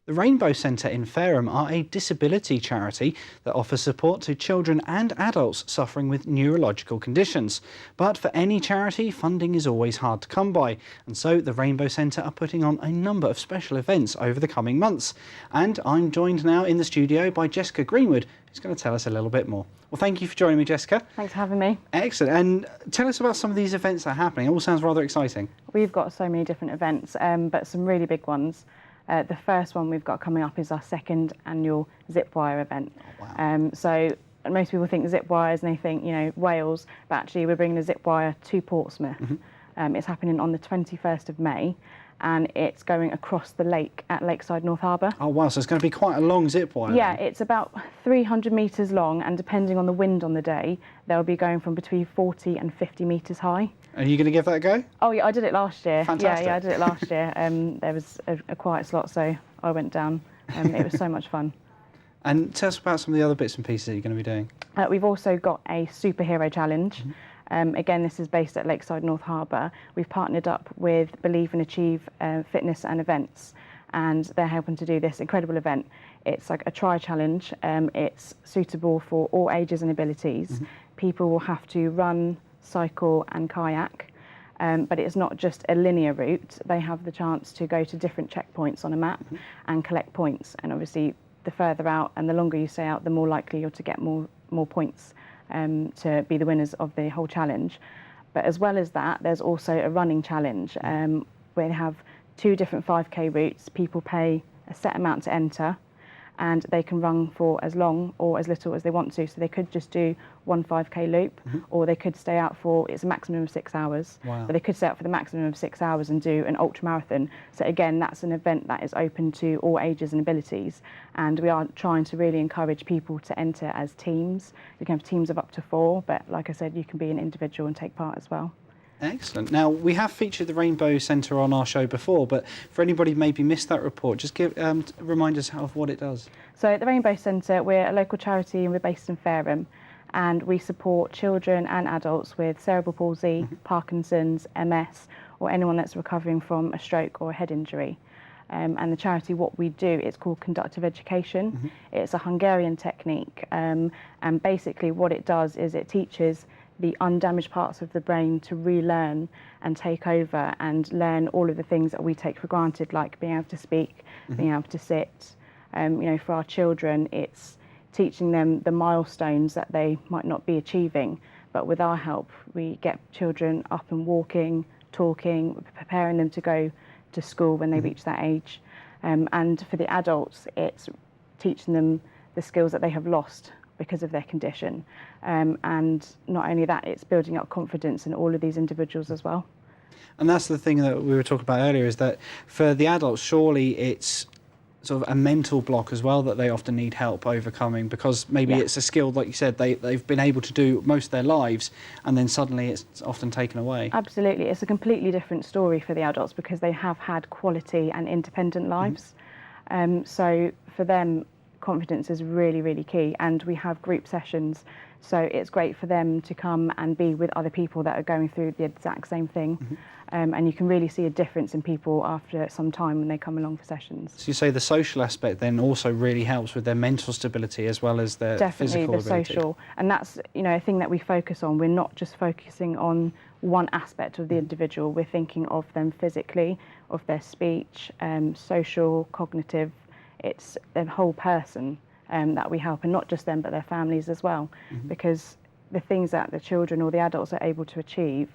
The Rainbow Centre in Fareham are a disability charity that offers support to children and adults suffering with neurological conditions. But for any charity, funding is always hard to come by, and so the Rainbow Centre are putting on a number of special events over the coming months. And I'm joined now in the studio by Jessica Greenwood, who's going to tell us a little bit more. Well, thank you for joining me, Jessica. Thanks for having me. Excellent. And tell us about some of these events that are happening. It all sounds rather exciting. We've got so many different events, but some really big ones. The first one we've got coming up is our second annual zip wire event. Oh, wow. So most people think zip wires and they think, you know, Wales, but actually we're bringing a zip wire to Portsmouth. It's happening on the 21st of May, and it's going across the lake at Lakeside, North Harbour. Oh wow, so it's going to be quite a long zip wire. Yeah, then. it's about 300 metres long, and depending on the wind on the day, they'll be going from between 40 and 50 metres high. Are you going to give that a go? Oh yeah, I did it last year. Fantastic. Yeah, I did it last year. There was a quiet slot, so I went down. It was so much fun. And tell us about some of the other bits and pieces that you're going to be doing. We've also got a superhero challenge. Again, this is based at Lakeside, North Harbour. We've partnered up with Believe and Achieve Fitness and Events, and they're helping to do this incredible event. It's like a tri-challenge. It's suitable for all ages and abilities. People will have to run, cycle and kayak, but it's not just a linear route. They have the chance to go to different checkpoints on a map and collect points, and obviously the further out and the longer you stay out, the more likely you're to get more points to be the winners of the whole challenge. But as well as that, there's also a running challenge where they have 2 different 5k routes. People pay a set amount to enter, and they can run for as long or as little as they want to. So they could just do 1 5k loop, or they could stay out for, it's a maximum of 6 hours. Wow. But they could stay out for the maximum of 6 hours and do an ultra marathon. So again, that's an event that is open to all ages and abilities. And we are trying to really encourage people to enter as teams. You can have teams of up to 4, but like I said, you can be an individual and take part as well. Excellent. Now, we have featured the Rainbow Centre on our show before, but for anybody who maybe missed that report, just remind us of what it does. So at the Rainbow Centre, we're a local charity and we're based in Fareham, and we support children and adults with cerebral palsy, Parkinson's, MS, or anyone that's recovering from a stroke or a head injury. And the charity, what we do, it's called conductive education. It's a Hungarian technique, and basically what it does is it teaches the undamaged parts of the brain to relearn and take over and learn all of the things that we take for granted, like being able to speak, being able to sit. You know, for our children, it's teaching them the milestones that they might not be achieving, but with our help, we get children up and walking, talking, preparing them to go to school when they reach that age. And for the adults, it's teaching them the skills that they have lost because of their condition. And not only that, it's building up confidence in all of these individuals as well. And that's the thing that we were talking about earlier, is that for the adults, surely it's sort of a mental block as well that they often need help overcoming, because maybe it's a skill, like you said, they've been able to do most of their lives, and then suddenly it's often taken away. Absolutely. It's a completely different story for the adults because they have had quality and independent lives. So for them, confidence is really, really key, and we have group sessions, so it's great for them to come and be with other people that are going through the exact same thing. And you can really see a difference in people after some time when they come along for sessions. So you say the social aspect then also really helps with their mental stability as well as their physical ability. Definitely the social, and that's, you know, a thing that we focus on. We're not just focusing on one aspect of the individual, we're thinking of them physically, of their speech, social, cognitive. It's the whole person that we help, and not just them but their families as well, because the things that the children or the adults are able to achieve,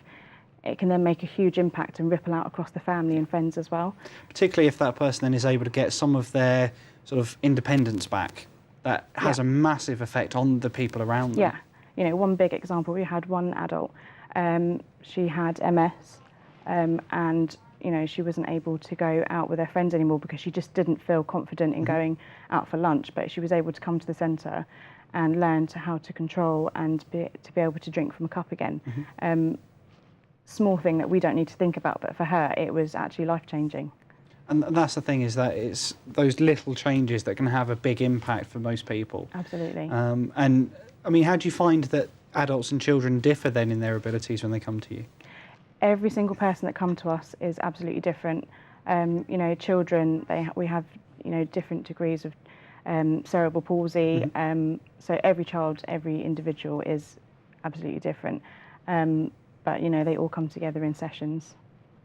it can then make a huge impact and ripple out across the family and friends as well. Particularly if that person then is able to get some of their sort of independence back, that has a massive effect on the people around them. Yeah, you know, one big example, we had one adult, she had MS, and you know, she wasn't able to go out with her friends anymore because she just didn't feel confident in going out for lunch, but she was able to come to the centre and learn how to control and to be able to drink from a cup again. Small thing that we don't need to think about, but for her it was actually life-changing. And that's the thing, is that it's those little changes that can have a big impact for most people. Absolutely. And I mean, how do you find that adults and children differ then in their abilities when they come to you? Every single person that come to us is absolutely different. You know, children, we have, you know, different degrees of cerebral palsy. So every child, every individual is absolutely different. But, you know, they all come together in sessions.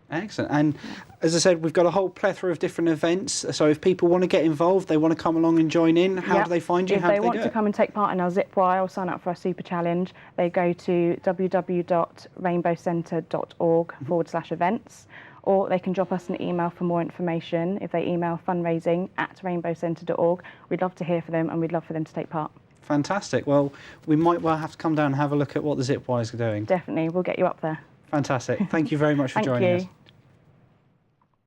Excellent. And as I said, we've got a whole plethora of different events. So if people want to get involved, they want to come along and join in, how do they find you? If how do they they want do to it? come and take part in our zip wire or sign up for our super challenge, they go to www.rainbowcentre.org/events, or they can drop us an email for more information if they email fundraising@rainbowcentre.org. We'd love to hear from them and we'd love for them to take part. Fantastic. Well, we might well have to come down and have a look at what the zip wires are doing. Definitely, we'll get you up there. Fantastic. Thank you very much for joining us.